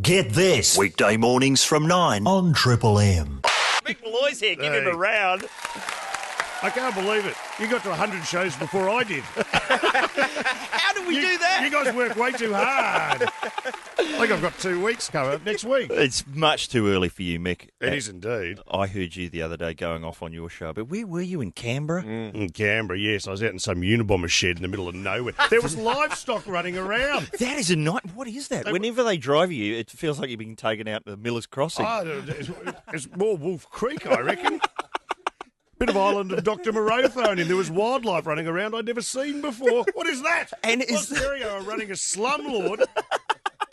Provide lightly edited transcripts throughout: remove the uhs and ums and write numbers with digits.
Get this. Weekday mornings from 9 On Triple M. Mick Molloy's here. Give him a round. I can't believe it. You got to 100 shows before I did. How did we do that? You guys work way too hard. I think I've got 2 weeks coming up next week. It's much too early for you, Mick. It is indeed. I heard you the other day going off on your show, but where were you, in Canberra? In Canberra, yes. I was out in some Unabomber shed in the middle of nowhere. There was livestock running around. That is a night. What is that? Whenever they drive you, it feels like you're being taken out to Miller's Crossing. Oh, it's more Wolf Creek, I reckon. Bit of Island of Dr. Moreau thrown in. There was wildlife running around I'd never seen before. What is that? And Australia are running a slumlord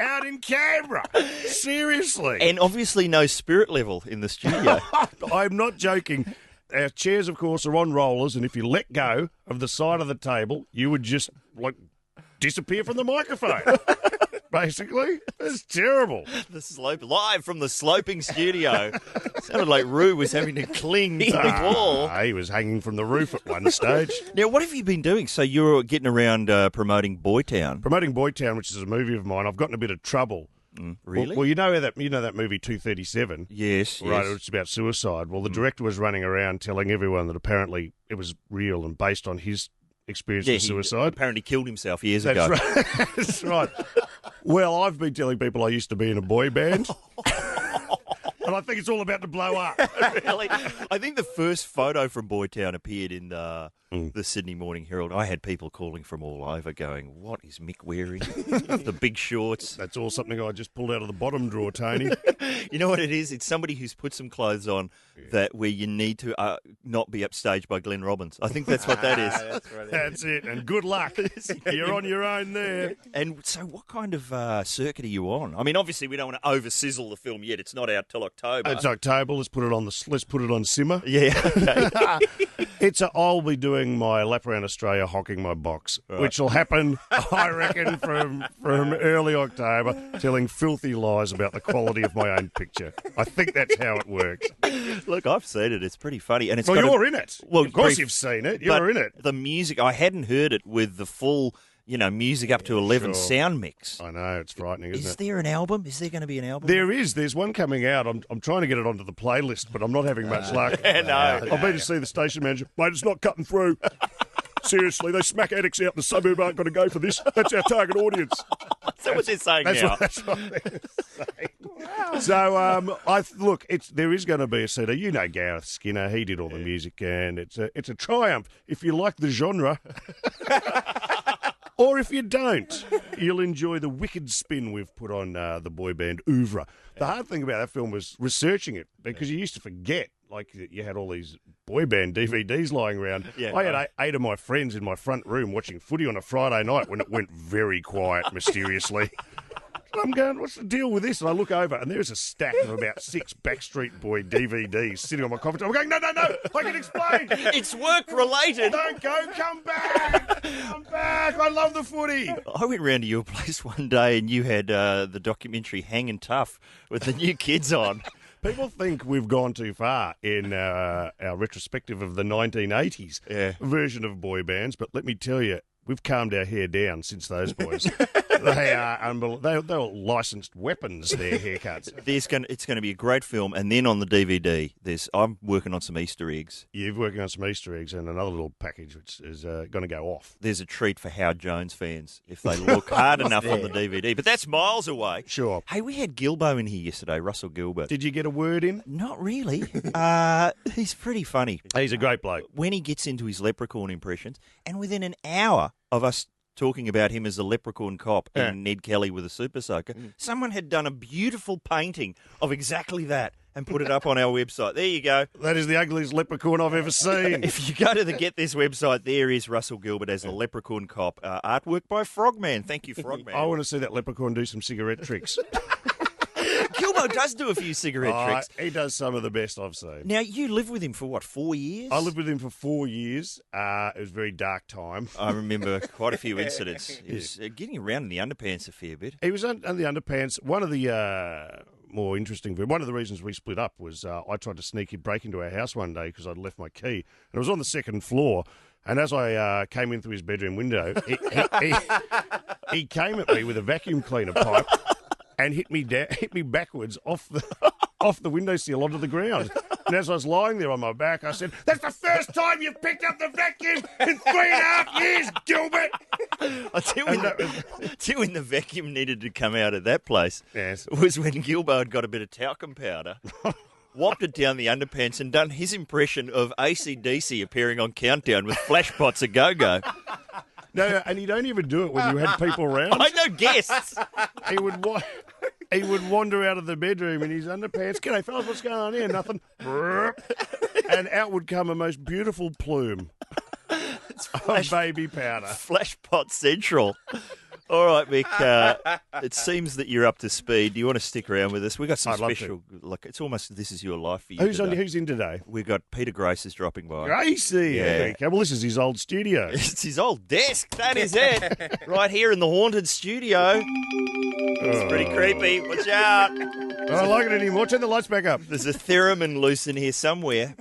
out in Canberra. Seriously. And obviously no spirit level in the studio. I'm not joking. Our chairs, of course, are on rollers, and if you let go of the side of the table, you would just, disappear from the microphone. Basically. It's terrible. The slope, live from the sloping studio. Sounded like Roo was having to cling to the wall. He was hanging from the roof at one stage. Now, what have you been doing? So you're getting around promoting Boytown. Promoting Boytown, which is a movie of mine. I've gotten a bit of trouble. Really? Well, you know that movie 237? Yes. Right, it's about suicide. Well, the director was running around telling everyone that apparently it was real and based on his experience with suicide. Apparently killed himself years ago. Right. That's right. Well, I've been telling people I used to be in a boy band. And I think it's all about to blow up. Really? I think the first photo from Boytown appeared in the Sydney Morning Herald. I had people calling from all over going, what is Mick wearing? The big shorts. That's all something I just pulled out of the bottom drawer, Tony. You know what it is? It's somebody who's put some clothes on that where you need to not be upstaged by Glenn Robbins. I think that's what that is. That's it. And good luck. You're on your own there. And so what kind of circuit are you on? I mean, obviously we don't want to over-sizzle the film yet. It's not out till October. It's October. Let's put it on simmer. Yeah. Okay. I'll be doing my lap around Australia, hocking my box, which will happen, I reckon, from early October, telling filthy lies about the quality of my own picture. I think that's how it works. Look, I've seen it. It's pretty funny, and it's you're in it. Well, of course you've seen it. You're in it. The music, I hadn't heard it with the full, music up to 11 sound mix. I know, it's frightening, isn't it? Is there an album? Is there going to be an album? There is. There's one coming out. I'm trying to get it onto the playlist, but I'm not having much luck. No. I've been to see the station manager. Mate, it's not cutting through. Seriously, they smack addicts out in the suburb aren't going to go for this. That's our target audience. That's what they're saying that's now. What they're saying. Wow. So, there is going to be a CD. You know Gareth Skinner. He did all the music, and it's a triumph. If you like the genre... Or if you don't, you'll enjoy the wicked spin we've put on the boy band oeuvre. The hard thing about that film was researching it, because you used to forget, you had all these boy band DVDs lying around. Yeah, I had eight of my friends in my front room watching footy on a Friday night when it went very quiet mysteriously. I'm going, what's the deal with this? And I look over, and there's a stack of about 6 Backstreet Boy DVDs sitting on my coffee table. I'm going, no, I can explain. It's work-related. Don't go, come back. Come back. I love the footy. I went round to your place one day, and you had the documentary Hangin' Tough with the new kids on. People think we've gone too far in our retrospective of the 1980s version of boy bands, but let me tell you, we've calmed our hair down since those boys. They are unbelievable. They're licensed weapons, their haircuts. It's going to be a great film, and then on the DVD, I'm working on some Easter eggs. You're working on some Easter eggs and another little package which is going to go off. There's a treat for Howard Jones fans if they look hard enough on the DVD, but that's miles away. Sure. Hey, we had Gilbo in here yesterday, Russell Gilbert. Did you get a word in? Not really. He's pretty funny. He's a great bloke. When he gets into his leprechaun impressions, and within an hour of us talking about him as a leprechaun cop and Ned Kelly with a super soaker, someone had done a beautiful painting of exactly that and put it up on our website. There you go. That is the ugliest leprechaun I've ever seen. If you go to the Get This website, there is Russell Gilbert as a leprechaun cop. Artwork by Frogman. Thank you, Frogman. I want to see that leprechaun do some cigarette tricks. Gilbo does do a few cigarette tricks. He does some of the best I've seen. Now, you lived with him for, 4 years? I lived with him for 4 years. It was a very dark time. I remember quite a few incidents. He was getting around in the underpants a fair bit. He was under the underpants. One of the more interesting, one of the reasons we split up was I tried to break into our house one day because I'd left my key. And it was on the second floor. And as I came in through his bedroom window, he came at me with a vacuum cleaner pipe. and hit me backwards off the windowsill onto the ground. And as I was lying there on my back, I said, "That's the first time you've picked up the vacuum in 3.5 years, Gilbert." I tell you when the vacuum needed to come out of that place. Yes. Was when Gilbert had got a bit of talcum powder, whopped it down the underpants, and done his impression of AC/DC appearing on Countdown with flashpots a go-go. No, and he'd only ever do it when you had people around. I know guests. He would wander out of the bedroom in his underpants. "G'day, fellas, what's going on here?" "Nothing." And out would come a most beautiful plume of baby powder. Flashpot Central. All right, Mick. It seems that you're up to speed. Do you want to stick around with us? We've got some special. Look, it's almost this is your life for you. Who's in today? We've got Peter Grace is dropping by. Gracie. Yeah. Okay, well, this is his old studio. It's his old desk. That is it. Right here in the haunted studio. It's pretty creepy. Watch out. I don't like it anymore. Turn the lights back up. There's a theremin loose in here somewhere.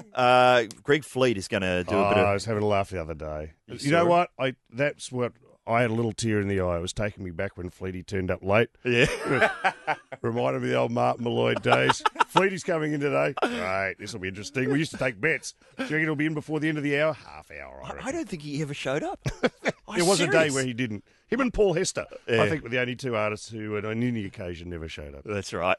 Greg Fleet is going to do a bit of... I was having a laugh the other day. You know what? That's what... I had a little tear in the eye. It was taking me back when Fleety turned up late. Yeah. Reminded me of the old Mark Molloy days. Fleety's coming in today. Right, this will be interesting. We used to take bets. Do you reckon he'll be in before the end of the hour? Half hour, I reckon. I don't think he ever showed up. There was a day where he didn't. Him and Paul Hester, Yeah. I think, were the only two artists who, on any occasion, never showed up. That's right.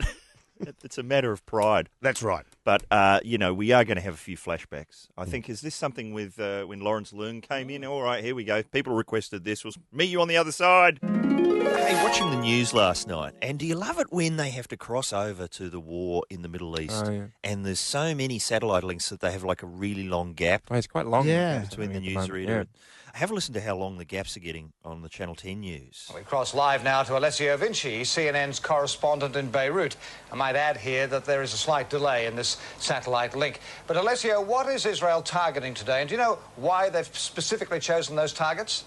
It's a matter of pride. That's right. But, we are going to have a few flashbacks. I think, is this something with when Lawrence Leung came in? All right, here we go. People requested this. Was me, you on the other side. Hey, watching the news last night, and do you love it when they have to cross over to the war in the Middle East? Oh, yeah. And there's so many satellite links that they have like a really long gap Oh, it's quite long. between the newsreader. Have a listen to how long the gaps are getting on the Channel 10 news. We cross live now to Alessio Vinci, CNN's correspondent in Beirut. I might add here that there is a slight delay in this satellite link. But Alessio, what is Israel targeting today? And do you know why they've specifically chosen those targets?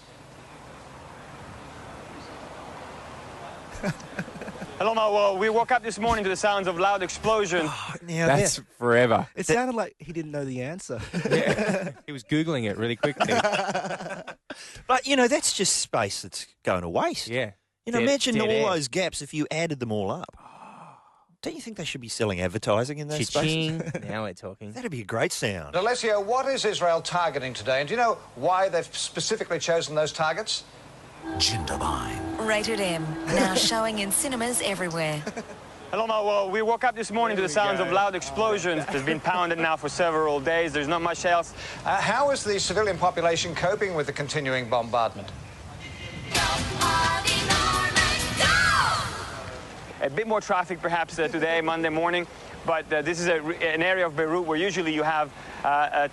Hello, well, we woke up this morning to the sounds of loud explosions. Now, That's forever. It sounded like he didn't know the answer. Yeah. He was Googling it really quickly. but, that's just space that's going to waste. Yeah. Imagine dead all air. those gaps if you added them all up. Don't you think they should be selling advertising in those spaces? Cha-ching. Now we're talking. That'd be a great sound. Alessio, what is Israel targeting today? And do you know why they've specifically chosen those targets? Rated M, now showing in cinemas everywhere. Hello, well, we woke up this morning to the sounds of loud explosions. There's been pounded now for several days. There's not much else. How is the civilian population coping with the continuing bombardment? A bit more traffic perhaps today, Monday morning. But this is an area of Beirut where usually you have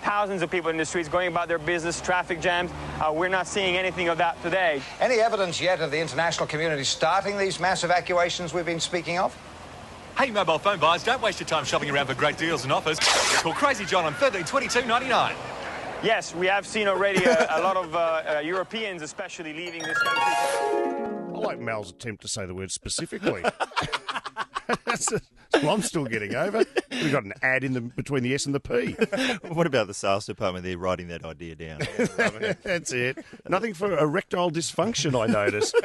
thousands of people in the streets going about their business, traffic jams. We're not seeing anything of that today. Any evidence yet of the international community starting these mass evacuations we've been speaking of? Hey, mobile phone buyers, don't waste your time shopping around for great deals and offers. Call Crazy John on 1322.99. Yes, we have seen already a lot of Europeans especially leaving this country. I like Mal's attempt to say the word specifically. That's what I'm still getting over. We've got an ad in between the S and the P. What about the sales department? They're writing that idea down. That's it. Nothing for erectile dysfunction, I noticed.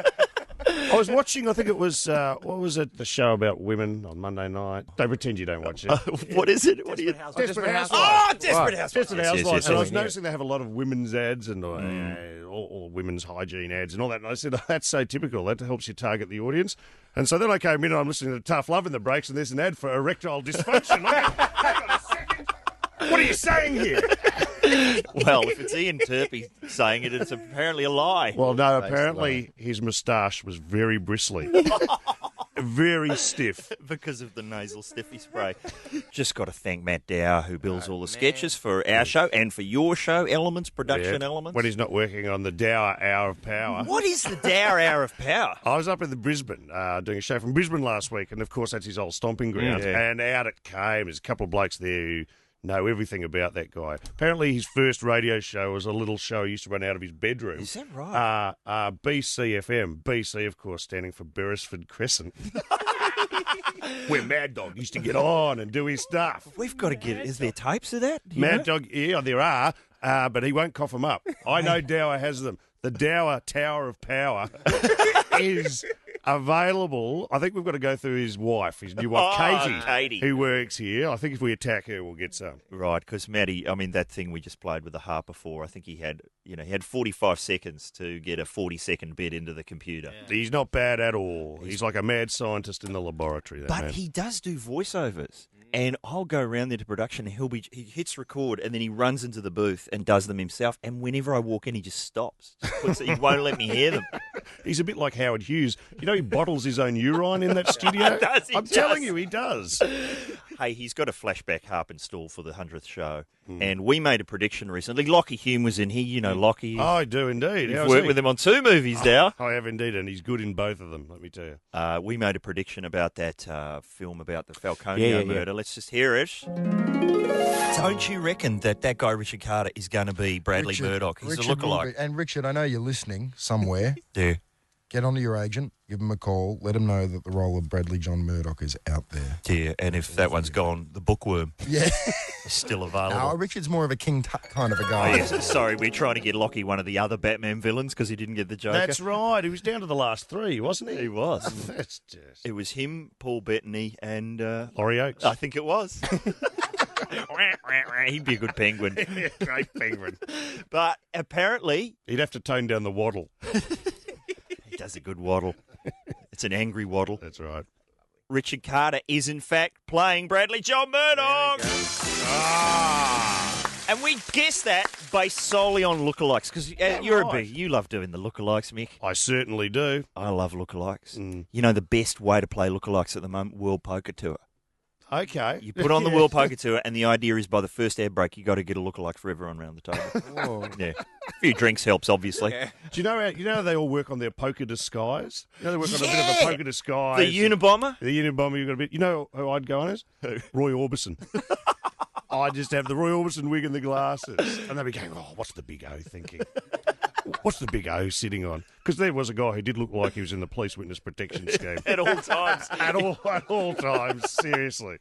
I was watching, I think it was, what was it, the show about women on Monday night. Don't pretend you don't watch it. What is it? What are you? Desperate Housewives. Oh, Desperate Housewives. Desperate Yes, Housewives. yes, And I yes. was noticing they have a lot of women's ads and all women's hygiene ads and all that. And I said, that's so typical. That helps you target the audience. And so then I came in and I'm listening to Tough Love in the breaks and there's an ad for erectile dysfunction. Hang on a second. What are you saying here? Well, if it's Ian Turpie saying it, it's apparently a lie. Well, no, apparently his moustache was very bristly. Very stiff. Because of the nasal stiffy spray. Just got to thank Matt Dower, who builds all the sketches for our show and for your show, Elements, Production Elements. When he's not working on the Dower Hour of Power. What is the Dower Hour of Power? I was up in the Brisbane doing a show from Brisbane last week, and of course that's his old stomping ground. Yeah. And out it came. There's a couple of blokes there who know everything about that guy. Apparently his first radio show was a little show he used to run out of his bedroom. Is that right? BCFM. BC, of course, standing for Beresford Crescent. Where Mad Dog used to get on and do his stuff. We've got to get... Is there tapes of that? Do you Mad know? Dog, yeah, there are, but he won't cough them up. I know Dower has them. The Dower Tower of Power is available. I think we've got to go through his wife, his new wife, Katie. who works here. I think if we attack her, we'll get some. Right, because Matty, I mean, that thing we just played with the harp before, I think he had 45 seconds to get a 40-second bit into the computer. Yeah. He's not bad at all. He's like a mad scientist in the laboratory. But he does do voiceovers. And I'll go around there to production and he hits record and then he runs into the booth and does them himself. And whenever I walk in, he just stops. He won't let me hear them. He's a bit like Howard Hughes. You know, he bottles his own urine in that studio? I'm telling you, he does. Hey, he's got a flashback harp installed for the 100th show. And we made a prediction recently. Lockie Hume was in here. You know Lockie. Oh, I do indeed. You've worked with him on 2 movies now. I have indeed, and he's good in both of them, let me tell you. We made a prediction about that film about the Falcone murder. Let's just hear it. Don't you reckon that guy Richard Carter is going to be Bradley Murdoch? He's a lookalike. And Richard, I know you're listening somewhere. Yeah. Get onto your agent, give him a call, let him know that the role of Bradley John Murdoch is out there. Yeah, and if that one's gone, the bookworm is still available. No, Richard's more of a King Tut kind of a guy. Oh, yes. Sorry, we're trying to get Lockie one of the other Batman villains because he didn't get the Joker. That's right. He was down to the last 3, wasn't he? He was. That's just... It was him, Paul Bettany, and... Laurie Oakes. I think it was. He'd be a good penguin. Great penguin. But apparently... He'd have to tone down the waddle. He does a good waddle. It's an angry waddle. That's right. Richard Carter is, in fact, playing Bradley John Murdoch. And we guessed that based solely on lookalikes, because you're a B. You love doing the lookalikes, Mick. I certainly do. I love lookalikes. You know the best way to play lookalikes at the moment? World Poker Tour. Okay. You put on the World Poker Tour, and the idea is by the first air break, you got to get a lookalike for everyone around the table. Yeah, a few drinks helps, obviously. Yeah. Do you know how they all work on their poker disguise? You know they work on a bit of a poker disguise. The Unabomber. The Unabomber. You got a bit. You know who I'd go on as? Who? Roy Orbison. I'd just have the Roy Orbison wig and the glasses, and they'd be going, "Oh, what's the big O thinking? What's the big O sitting on?" Because there was a guy who did look like he was in the police witness protection scheme at all times. at all times, seriously.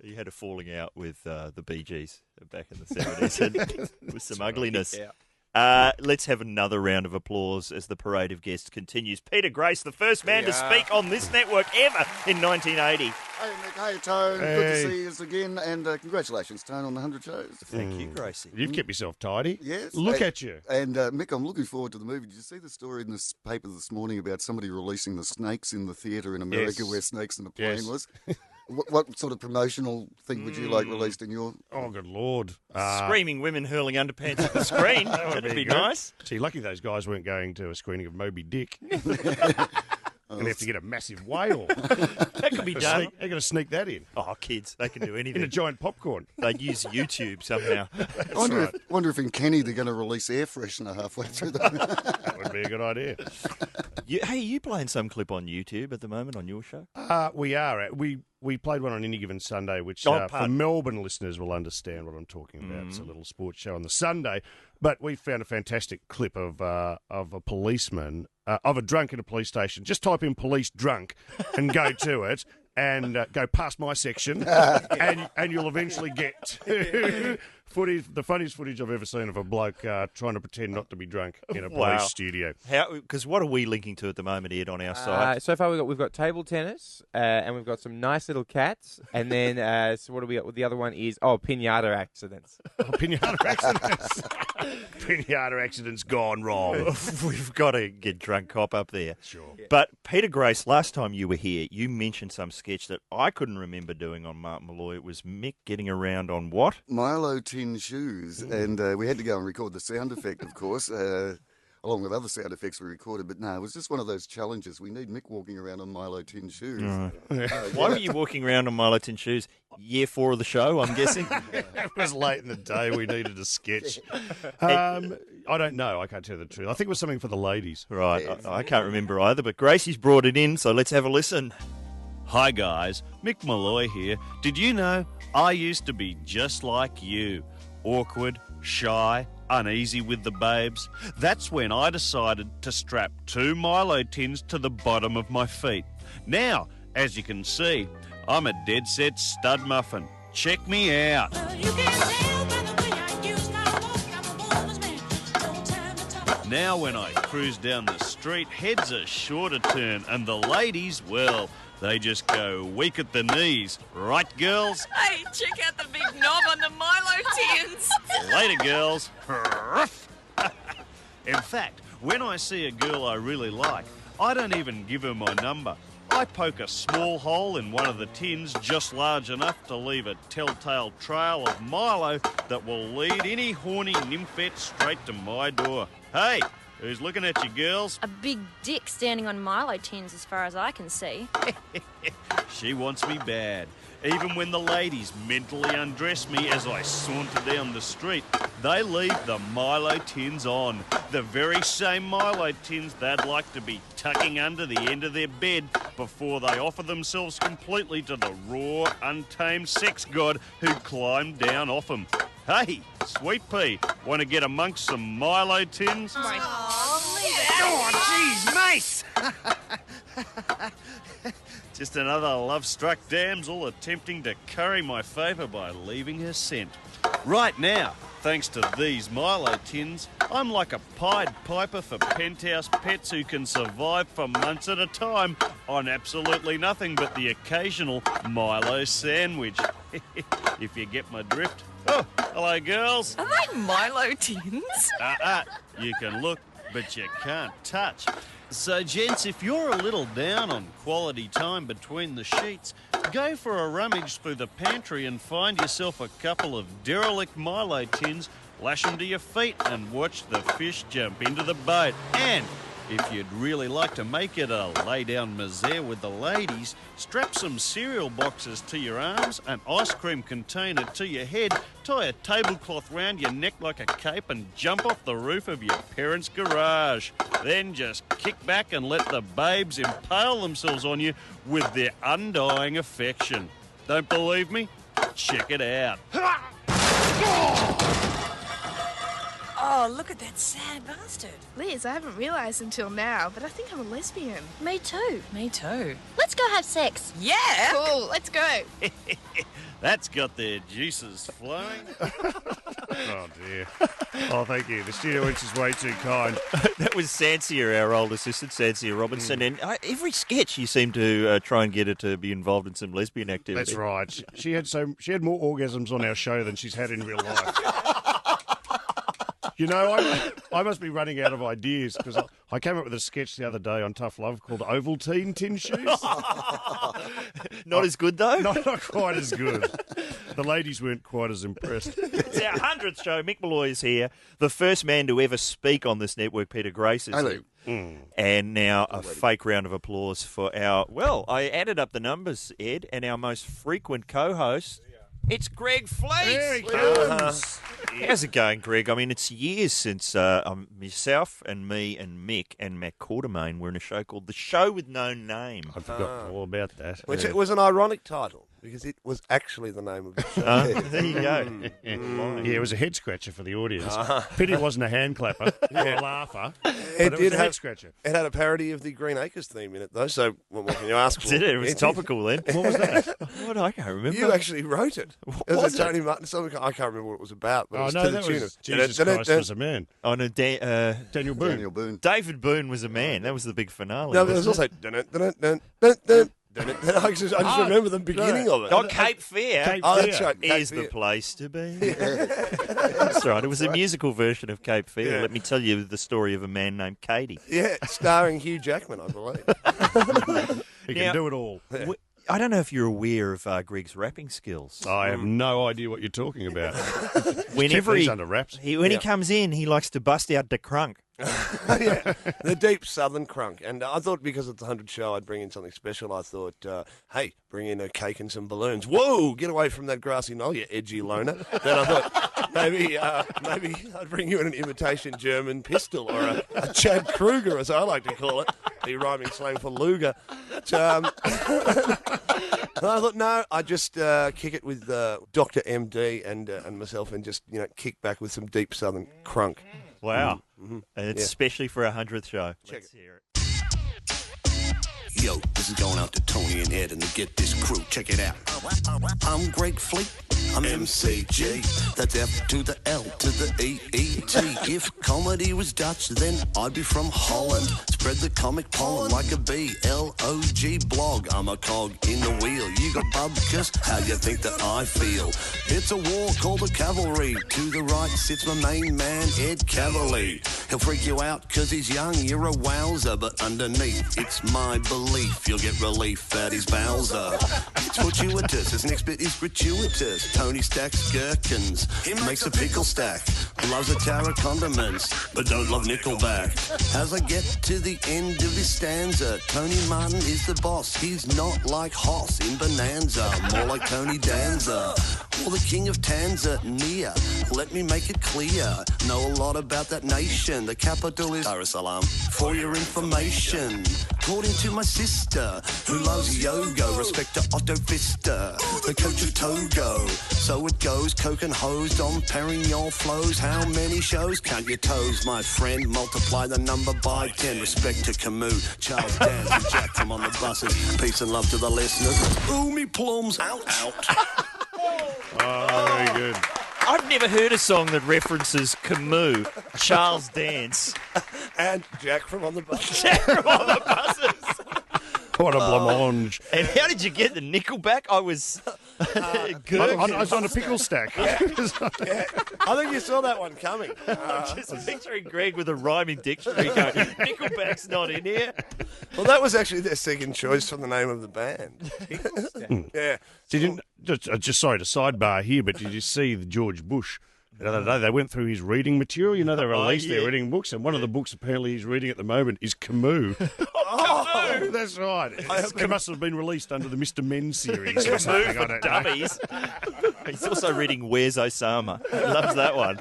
He had a falling out with the Bee Gees back in the 70s with some ugliness. Yeah. Let's have another round of applause as the parade of guests continues. Peter Grace, the first man to speak on this network ever in 1980. Hey, Mick. Hey, Tone. Hey. Good to see you again. And congratulations, Tone, on the 100 shows. Thank you, Gracie. You've kept yourself tidy. Yes. Look at you. And, Mick, I'm looking forward to the movie. Did you see the story in this paper this morning about somebody releasing the snakes in the theatre in America where Snakes in the Plane was? What sort of promotional thing would you like released in your... Oh, good Lord. Screaming women hurling underpants at the screen. That'd be nice. Gee, lucky those guys weren't going to a screening of Moby Dick. And they have to get a massive whale. That could be done. They're going to sneak that in. Oh, kids, they can do anything. In a giant popcorn. They'd use YouTube somehow. I wonder if in Kenny they're going to release air freshener halfway through the... That would be a good idea. Hey, are you playing some clip on YouTube at the moment on your show? We are. We played one on Any Given Sunday, which for Melbourne listeners will understand what I'm talking about. It's a little sports show on the Sunday. But we found a fantastic clip of a policeman, of a drunk at a police station. Just type in police drunk and go to it. And go past my section, and you'll eventually get to the funniest footage I've ever seen of a bloke trying to pretend not to be drunk in a police studio. Because what are we linking to at the moment, Ed, on our side? So far we've got table tennis, and we've got some nice little cats, and then so what do we got? The other one is pinata accidents. Pinata accidents. Pinata accidents gone wrong. We've got to get drunk cop up there. Sure. Yeah. But Peter Grace, last time you were here, you mentioned some sketch that I couldn't remember doing on Mick Molloy. It was Mick getting around on what? Milo tin shoes. And we had to go and record the sound effect, of course, along with other sound effects we recorded. But no, it was just one of those challenges. We need Mick walking around on Milo tin shoes. Why were you walking around on Milo tin shoes? Year 4 of the show, I'm guessing. It was late in the day. We needed a sketch. I don't know. I can't tell you the truth. I think it was something for the ladies. Right. I can't remember either, but Gracie's brought it in, so let's have a listen. Hi guys, Mick Molloy here. Did you know I used to be just like you? Awkward, shy, uneasy with the babes. That's when I decided to strap 2 Milo tins to the bottom of my feet. Now, as you can see, I'm a dead set stud muffin. Check me out. Now when I cruise down the street, heads are sure to turn, and the ladies, well, they just go weak at the knees. Right, girls? Hey, check out the big knob on the Milo tins. Later, girls. In fact, when I see a girl I really like, I don't even give her my number. I poke a small hole in one of the tins just large enough to leave a telltale trail of Milo that will lead any horny nymphette straight to my door. Hey, who's looking at you, girls? A big dick standing on Milo tins as far as I can see. She wants me bad. Even when the ladies mentally undress me as I saunter down the street, they leave the Milo tins on. The very same Milo tins they'd like to be tucking under the end of their bed before they offer themselves completely to the raw, untamed sex god who climbed down off them. Hey, Sweet Pea, want to get amongst some Milo tins? Oh, jeez, Mace! Just another love-struck damsel attempting to curry my favour by leaving her scent. Right now, thanks to these Milo tins, I'm like a Pied Piper for penthouse pets who can survive for months at a time on absolutely nothing but the occasional Milo sandwich. If you get my drift. Oh, hello, girls. Are they Milo tins? You can look, but you can't touch. So, gents, if you're a little down on quality time between the sheets, go for a rummage through the pantry and find yourself a couple of derelict Milo tins, lash them to your feet and watch the fish jump into the boat. And if you'd really like to make it a lay-down misère with the ladies, strap some cereal boxes to your arms, an ice cream container to your head, tie a tablecloth round your neck like a cape and jump off the roof of your parents' garage. Then just kick back and let the babes impale themselves on you with their undying affection. Don't believe me? Check it out. Oh, look at that sad bastard. Liz, I haven't realised until now, but I think I'm a lesbian. Me too. Me too. Let's go have sex. Yeah! Cool, let's go. That's got their juices flowing. Oh, dear. Oh, thank you. The studio inch is way too kind. That was Sansia, our old assistant, Sansia Robinson. And every sketch you seem to try and get her to be involved in some lesbian activity. That's right. She had more orgasms on our show than she's had in real life. You know, I must be running out of ideas because I came up with a sketch the other day on Tough Love called Ovaltine Tin Shoes. Not as good, though? Not quite as good. The ladies weren't quite as impressed. It's our 100th show. Mick Molloy is here. The first man to ever speak on this network, Peter Grace, is here. And now a fake round of applause for our... Well, I added up the numbers, Ed, and our most frequent co-host... It's Greg Fleet. There he comes. How's it going, Greg? I mean, it's years since myself and me and Mick and Matt Quartermain were in a show called The Show With No Name. I forgot all about that. Which it was an ironic title because it was actually the name of the show. There you go. Yeah, it was a head scratcher for the audience. Pity it wasn't a hand clapper or a laugher. It was a head scratcher. It had a parody of the Green Acres theme in it, though. So what more can you ask for? Did it? It was topical then. What was that? What? I can't remember. You actually wrote it. It was a Tony Martin song. I can't remember what it was about. But it was to the tune of Jesus Christ was a man. Oh, no, Daniel Boone. Daniel Boone. David Boone was a man. That was the big finale. No, there was also. I just remember the beginning of it. Oh, Cape Fear. Cape Oh, Fear. that's right. Is the place to be. That's right. It was a musical version of Cape Fear. Yeah. Let me tell you the story of a man named Katie. Yeah, starring Hugh Jackman, I believe. He Now- can do it all. I don't know if you're aware of Greg's rapping skills. I have no idea what you're talking about. Whenever Keep these he, under wraps. when he comes in, he likes to bust out the crunk. Yeah, the deep southern crunk. And I thought because it's the 100th show, I'd bring in something special. I thought, hey, bring in a cake and some balloons. Whoa, get away from that grassy knoll, you edgy loner. Then I thought, maybe I'd bring you in an imitation German pistol or a Chad Kruger, as I like to call it, the rhyming slang for Luger. But, and I thought, no, I'd just kick it with Dr. MD and myself and just, kick back with some deep southern crunk. Wow. And it's especially for our 100th show. Check Let's hear it. Yo, this is going out to Tony and Ed and to get this crew. Check it out. I'm Greg Fleet. I'm MCG. That's F to the L to the E-E-T. If comedy was Dutch, then I'd be from Holland. Spread the comic pollen like a B-L-O-G blog. I'm a cog in the wheel. You got bubkus? How do you think that I feel? It's a war called the cavalry. To the right sits my main man, Ed Cavalier. He'll freak you out cause he's young, you're a wowzer. But underneath, it's my belief you'll get relief at his Bowser. It's fortuitous, his next bit is gratuitous. Tony stacks gherkins, he makes a pickle stack. Loves a tower of condiments, but don't love Nickelback. As I get to the end of his stanza, Tony Martin is the boss. He's not like Hoss in Bonanza, more like Tony Danza, or the king of Tanzania. Let me make it clear, know a lot about that nation. The capital is Dar es Salaam. For your information, according to my sister, who loves yoga, respect to Otto Pfister, the coach of Togo. So it goes, coke and hose, Dom Perignon flows. How many shows? Count your toes, my friend. Multiply the number by 10. Respect to Camus, Charles Dance, and Jack from on the buses. Peace and love to the listeners. Ooh, me plums, out. Oh, very good. I've never heard a song that references Camus, Charles Dance, and Jack from on the buses. Jack from on the buses. What a blancmange. And how did you get the Nickelback? I was I was on a pickle stack. Yeah. I think you saw that one coming. I'm just picturing Greg with a rhyming dictionary going, Nickelback's not in here. Well, that was actually their second choice for the name of the band. Yeah. Just sorry to sidebar here, but did you see the George Bush? The other day, they went through his reading material. You know, they released their reading books, and one of the books apparently he's reading at the moment is Camus. Camus! That's right. It must have been released under the Mr. Men series or something. I don't Dummies. He's also reading Where's Osama. He loves that one.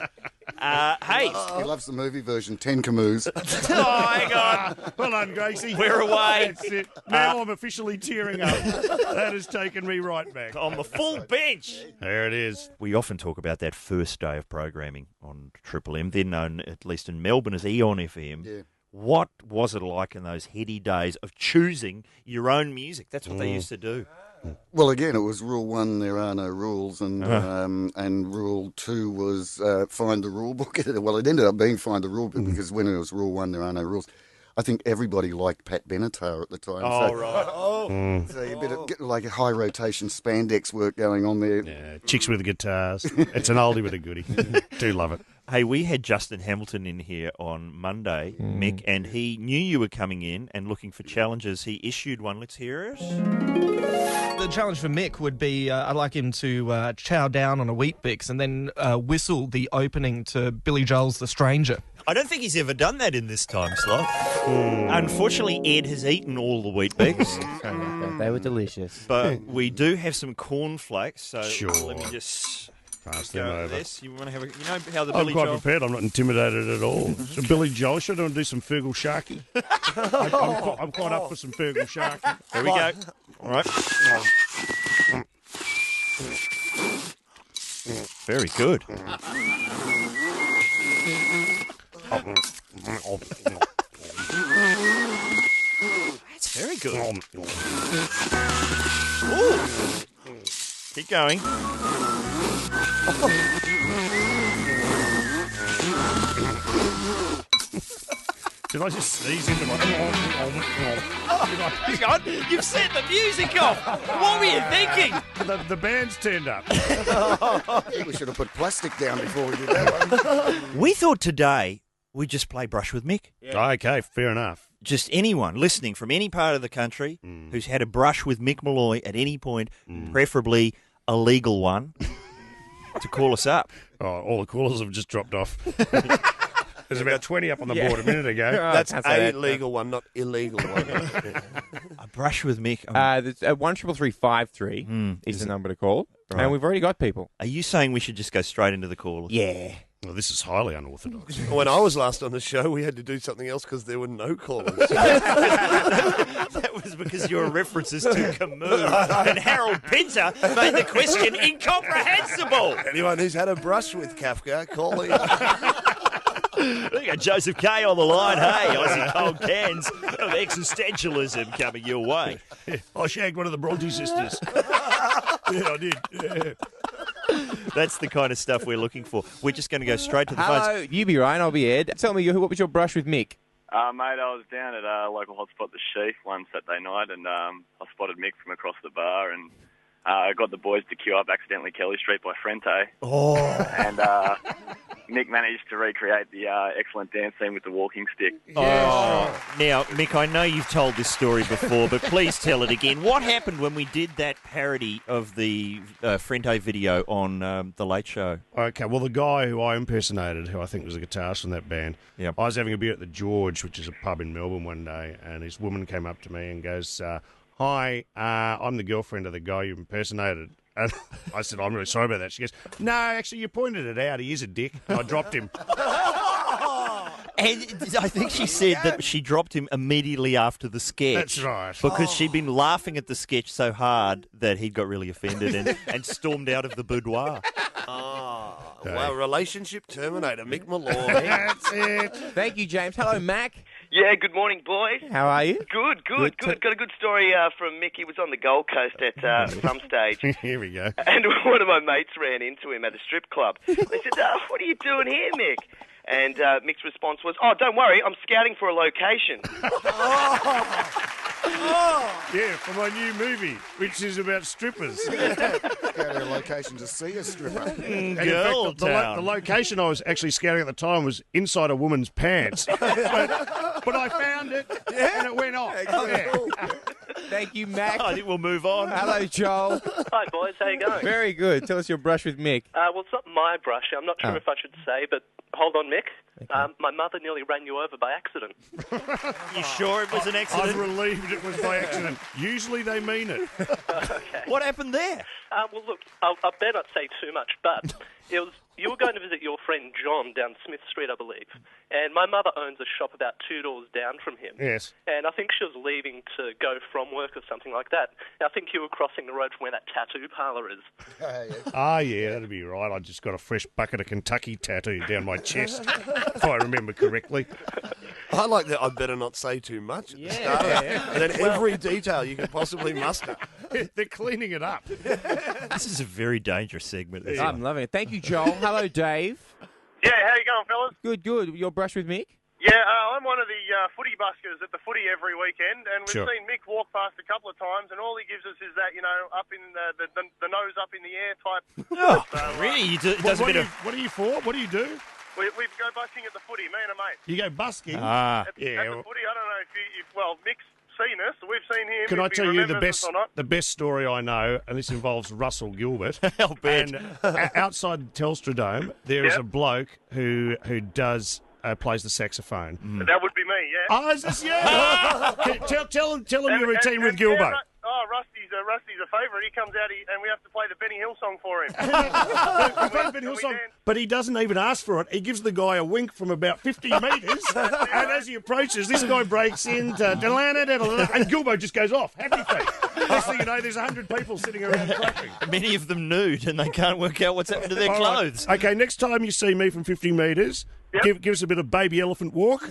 Hey. He loves the movie version, 10 Camus. Oh, hang on. Well done, Gracie. We're away. That's it. Now I'm officially tearing up. That has taken me right back. On the full bench. There it is. We often talk about that first day of programming on Triple M, then known, at least in Melbourne, as Eon FM. Yeah. What was it like in those heady days of choosing your own music? That's what they used to do. Well, again, it was Rule 1, there are no rules, and Rule 2 was find the rule book. Well, it ended up being find the rule book because when it was Rule 1, there are no rules. I think everybody liked Pat Benatar at the time. Oh, right. So you better get like a high rotation spandex work going on there. Yeah, chicks with guitars. It's an oldie with a goodie. Do love it. Hey, we had Justin Hamilton in here on Monday, Mick, and he knew you were coming in and looking for challenges. He issued one. Let's hear it. The challenge for Mick would be I'd like him to chow down on a Wheat Bix and then whistle the opening to Billy Joel's The Stranger. I don't think he's ever done that in this time slot. Unfortunately, Ed has eaten all the Wheat Bix. They were delicious. But we do have some cornflakes, so Sure. let me just pass go them with over. this. You want to have you know how the I'm Billy quite Joel... prepared. I'm not intimidated at all. So Billy Joel, should I do some Fergal Sharky? I'm quite up for some Fergal Sharky. Here we go. All right. Very good. That's very good. Ooh. Keep going. Did I just sneeze into my... Hang on, you've set the music off. What were you thinking? The band's turned up. I think we should have put plastic down before we did that one. We thought today we'd just play Brush with Mick. Yeah. Okay, fair enough. Just anyone listening from any part of the country who's had a brush with Mick Molloy at any point, preferably a legal one, to call us up. Oh, all the callers have just dropped off. There's about 20 up on the board a minute ago. That's a legal one, not illegal one. A brush with Mick. 13353 is the number to call. Right. And we've already got people. Are you saying we should just go straight into the call? Yeah. Well, this is highly unorthodox. When I was last on the show, we had to do something else because there were no callers. That was because your references to Camus and Harold Pinter made the question incomprehensible. Anyone who's had a brush with Kafka, call in. We got Joseph K on the line. Hey, Aussie cold cans of existentialism coming your way. I shagged one of the Bronte sisters. Yeah, I did. Yeah. That's the kind of stuff we're looking for. We're just going to go straight to the Hello, phones. you be Ryan, I'll be Ed. Tell me, what was your brush with Mick? Mate, I was down at a local hotspot, the Sheath, one Saturday night, and I spotted Mick from across the bar, and I got the boys to queue up accidentally Kelly Street by Frente. Oh. And Mick managed to recreate the excellent dance scene with the walking stick. Oh. Now, Mick, I know you've told this story before, but please tell it again. What happened when we did that parody of the Frente video on The Late Show? Okay, well, the guy who I impersonated, who I think was a guitarist in that band, I was having a beer at the George, which is a pub in Melbourne one day, and this woman came up to me and goes, hi, I'm the girlfriend of the guy you impersonated. And I said, I'm really sorry about that. She goes, no, actually, you pointed it out. He is a dick. And I dropped him. And I think she said that she dropped him immediately after the sketch. That's right. Because she'd been laughing at the sketch so hard that he'd got really offended and stormed out of the boudoir. Wow, relationship terminator, Mick Molloy. That's it. Thank you, James. Hello, Mac. Yeah, good morning, boys. How are you? Good. Got a good story from Mick. He was on the Gold Coast at some stage. Here we go. And one of my mates ran into him at a strip club. They said, what are you doing here, Mick? And Mick's response was, oh, don't worry, I'm scouting for a location. Yeah, for my new movie, which is about strippers. Go to a location to see a stripper. And in fact, the location I was actually scouting at the time was inside a woman's pants. but I found it, and it went off. Thank you, Mac. I think we'll move on. Hello, Joel. Hi, boys. How you going? Very good. Tell us your brush with Mick. Well, it's not my brush. I'm not sure if I should say, but hold on, Mick. Okay. My mother nearly ran you over by accident. You sure it was an accident? I'm relieved it was by accident. Usually they mean it. Okay. What happened there? Well, look, I better not say too much, but you were going to visit your friend John down Smith Street, I believe. And my mother owns a shop about 2 doors down from him. Yes. And I think she was leaving to go from work or something like that. And I think you were crossing the road from where that tattoo parlour is. Yeah, that'd be right. I just got a fresh bucket of Kentucky tattooed down my chest, if I remember correctly. I like that. I better not say too much. Yeah. And then every detail you can possibly muster. They're cleaning it up. This is a very dangerous segment. I'm loving it. Thank you, Joel. Hello, Dave. Yeah, how you going, fellas? Good. Your brush with Mick? Yeah, I'm one of the footy buskers at the footy every weekend, and we've seen Mick walk past a couple of times, and all he gives us is that, up in the nose up in the air type. Oh, really? What are you for? What do you do? We go busking at the footy, me and a mate. You go busking? At the footy, I don't know if Mick's seen us, we've seen him. Can I if he tell you remembers us or not. the best story I know, and this involves Russell Gilbert. I'll bet. And outside Telstra Dome, there is a bloke who does plays the saxophone. That would be me, yeah. Oh, is this you? Tell him your routine with Gilbert. Rusty's a favourite. He comes out and we have to play the Benny Hill song for him. But he doesn't even ask for it. He gives the guy a wink from about 50 metres, and as he approaches, this guy breaks into and Gilbo just goes off. Happy feet. Next thing you know, there's 100 people sitting around clapping. Many of them nude, and they can't work out what's happened to their clothes. Right. Okay, next time you see me from 50 metres, give us a bit of baby elephant walk.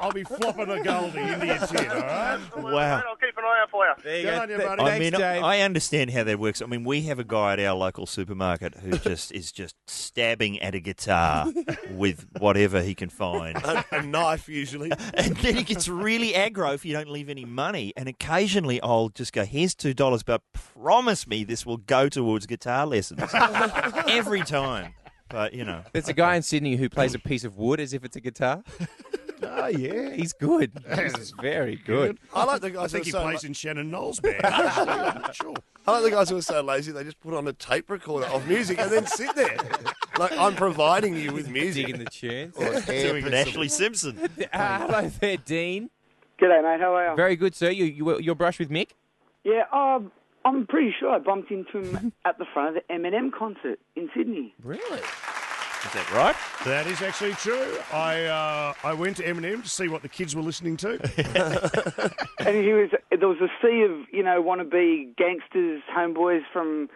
I'll be flopping a goldie into your tin, all right? Wow. I'll keep an eye out for you. There you Good go. on you, buddy. I mean, Dave. I understand how that works. I mean, we have a guy at our local supermarket who is just stabbing at a guitar with whatever he can find. A knife, usually. And then he gets really aggro if you don't leave any money. And occasionally I'll just go, here's $2, but promise me this will go towards guitar lessons. Every time. But, There's a guy in Sydney who plays a piece of wood as if it's a guitar. Oh, yeah. He's good. He's very good. I like the guys I think he who are plays so in Shannon Knowles' band. Sure. I like the guys who are so lazy they just put on a tape recorder of music and then sit there. Like, I'm providing you with music. Digging the tunes. Doing an Ashley Simpson. Hello there, Dean. G'day, mate. How are you? Very good, sir. Your brush with Mick? Yeah, I'm pretty sure I bumped into him at the front of the Eminem concert in Sydney. Really? Is that right? That is actually true. I went to Eminem to see what the kids were listening to. And there was a sea of, wannabe gangsters, homeboys from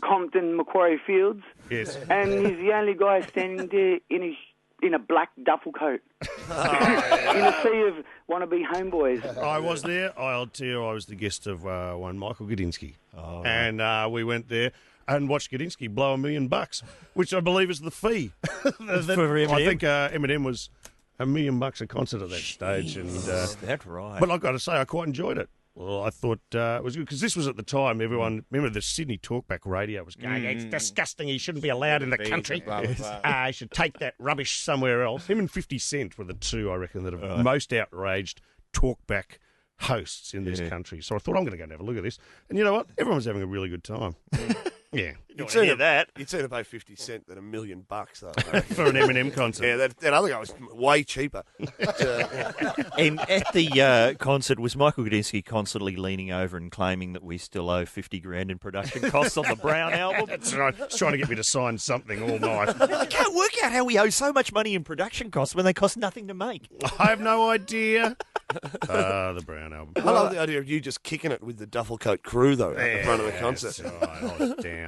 Compton, Macquarie Fields. Yes. And he's the only guy standing there in his in a black duffel coat in a sea of wannabe homeboys. I was there. I'll tell you, I was the guest of one Michael Gudinski. And we went there and watched Gudinski blow $1 million, which I believe is the fee. For Eminem? I think Eminem was $1 million a concert at that stage. And that's right. But I've got to say, I quite enjoyed it. Well, I thought it was good because this was at the time everyone, remember the Sydney Talkback radio was going, it's disgusting, he shouldn't be allowed in the country. He should take that rubbish somewhere else. Him and 50 Cent were the two, I reckon, that are most outraged talkback hosts in this country. So I thought, I'm going to go and have a look at this. And you know what? Everyone's having a really good time. Yeah. You'd sooner pay 50 cent than $1 million, though. For an Eminem concert. Yeah, that other guy was way cheaper. And at the concert, was Michael Gudinski constantly leaning over and claiming that we still owe $50,000 in production costs on the Brown album? That's right. He's trying to get me to sign something all night. I can't work out how we owe so much money in production costs when they cost nothing to make. I have no idea. The Brown album. I love the idea of you just kicking it with the duffel coat crew, though, at the front of the concert. Right. I was down.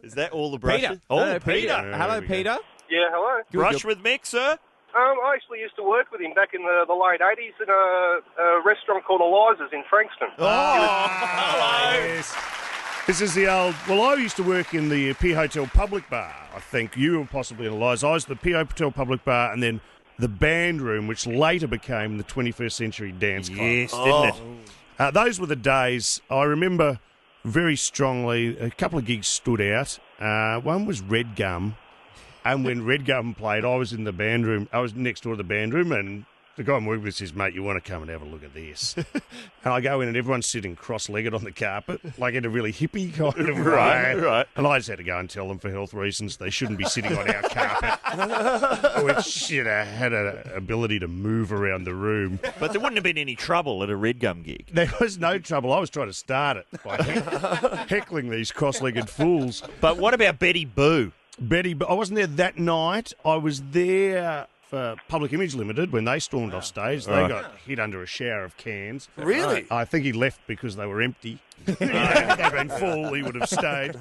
Is that all the brushes? Peter. Oh, Peter. Hello, Peter. Yeah, hello. Brush with Mick, sir? I actually used to work with him back in the late 80s in a restaurant called Eliza's in Frankston. Yes. This is the old... Well, I used to work in the Pier Hotel Public Bar, I think. You were possibly in Eliza. I was the Pier Hotel Public Bar and then the band room, which later became the 21st Century Dance Club. Yes, didn't it? Those were the days. I remember very strongly a couple of gigs stood out. One was Red Gum. And when Red Gum played, I was in the band room. I was next door to the band room, and the guy I'm working with says, mate, you want to come and have a look at this? And I go in, and everyone's sitting cross-legged on the carpet, like in a really hippie kind of way. Right. And I just had to go and tell them for health reasons they shouldn't be sitting on our carpet, which had an ability to move around the room. But there wouldn't have been any trouble at a Red Gum gig. There was no trouble. I was trying to start it by heckling these cross-legged fools. But what about Betty Boo? I wasn't there that night. I was there for Public Image Limited when they stormed off stage. They got hit under a shower of cans. Really? I think he left because they were empty. If they'd been full, he would have stayed.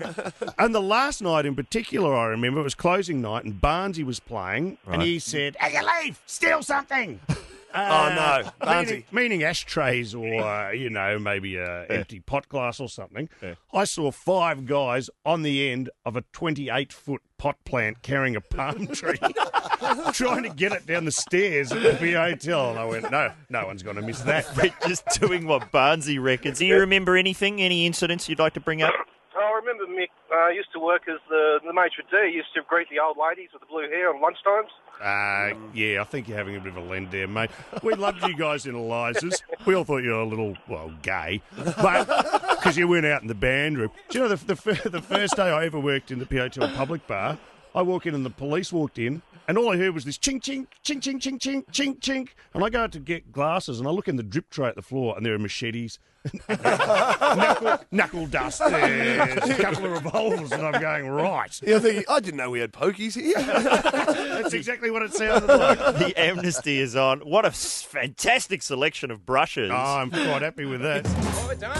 And the last night in particular, I remember, it was closing night and Barnesy was playing and he said, "Hey, you leave! Steal something!" Oh, no. Barnesy. Meaning ashtrays or, maybe an empty pot glass or something. Yeah. I saw 5 guys on the end of a 28-foot pot plant carrying a palm tree, trying to get it down the stairs at the hotel. And I went, no one's going to miss that. Just doing what Barnesy reckons. Do you remember anything, any incidents you'd like to bring up? I remember Mick used to work as the maitre d'. He used to greet the old ladies with the blue hair on lunchtimes. Yeah, I think you're having a bit of a lend there, mate. We loved you guys in Eliza's. We all thought you were a little, gay, but because you went out in the band room. Do you know the first day I ever worked in the Hotel Public Bar, I walk in and the police walked in, and all I heard was this chink, chink, chink, chink, chink, chink, chink, chink. And I go out to get glasses, and I look in the drip tray at the floor, and there are machetes, knuckle dusters, a couple of revolvers, and I'm going, right. You're thinking, I didn't know we had pokies here. That's exactly what it sounded like. The amnesty is on. What a fantastic selection of brushes. Oh, I'm quite happy with that. Oh, we're done.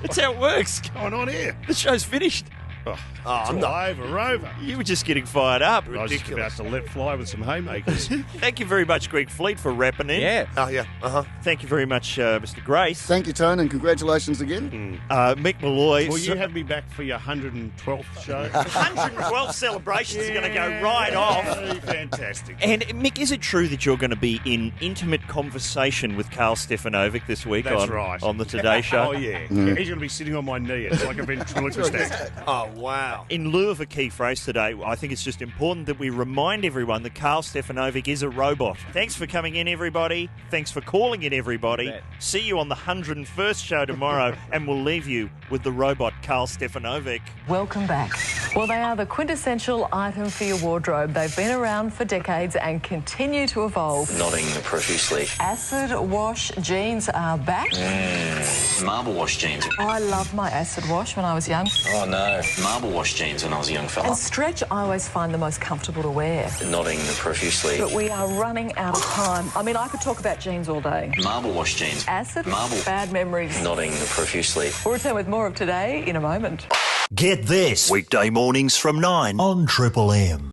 That's how it works. What's going on here? The show's finished. I'm not over. You were just getting fired up. I was just about to let fly with some haymakers. Thank you very much, Greg Fleet, for rapping in. Yeah. Oh, yeah. Uh-huh. Thank you very much, Mr. Grace. Thank you, Tone, and congratulations again. Mick Molloy. Will you have me back for your 112th show? 112th celebrations are going to go right off. Fantastic. And, Mick, is it true that you're going to be in intimate conversation with Carl Stefanovic this week on the Today Show? Oh, yeah. He's going to be sitting on my knee. It's like a ventriloquist act. Oh, wow. In lieu of a key phrase today, I think it's just important that we remind everyone that Carl Stefanovic is a robot. Thanks for coming in, everybody. Thanks for calling in, everybody. See you on the 101st show tomorrow, and we'll leave you with the robot Carl Stefanovic. Welcome back. Well, they are the quintessential item for your wardrobe. They've been around for decades and continue to evolve. Nodding profusely. Acid wash jeans are back. Marble wash jeans. I loved my acid wash when I was young. Oh, no. Marble wash jeans when I was a young fella. And stretch I always find the most comfortable to wear. Nodding profusely. But we are running out of time. I mean, I could talk about jeans all day. Marble wash jeans. Acid. Marble. Bad memories. Nodding profusely. We'll return with more of Today in a moment. Get this weekday mornings from 9 on Triple M.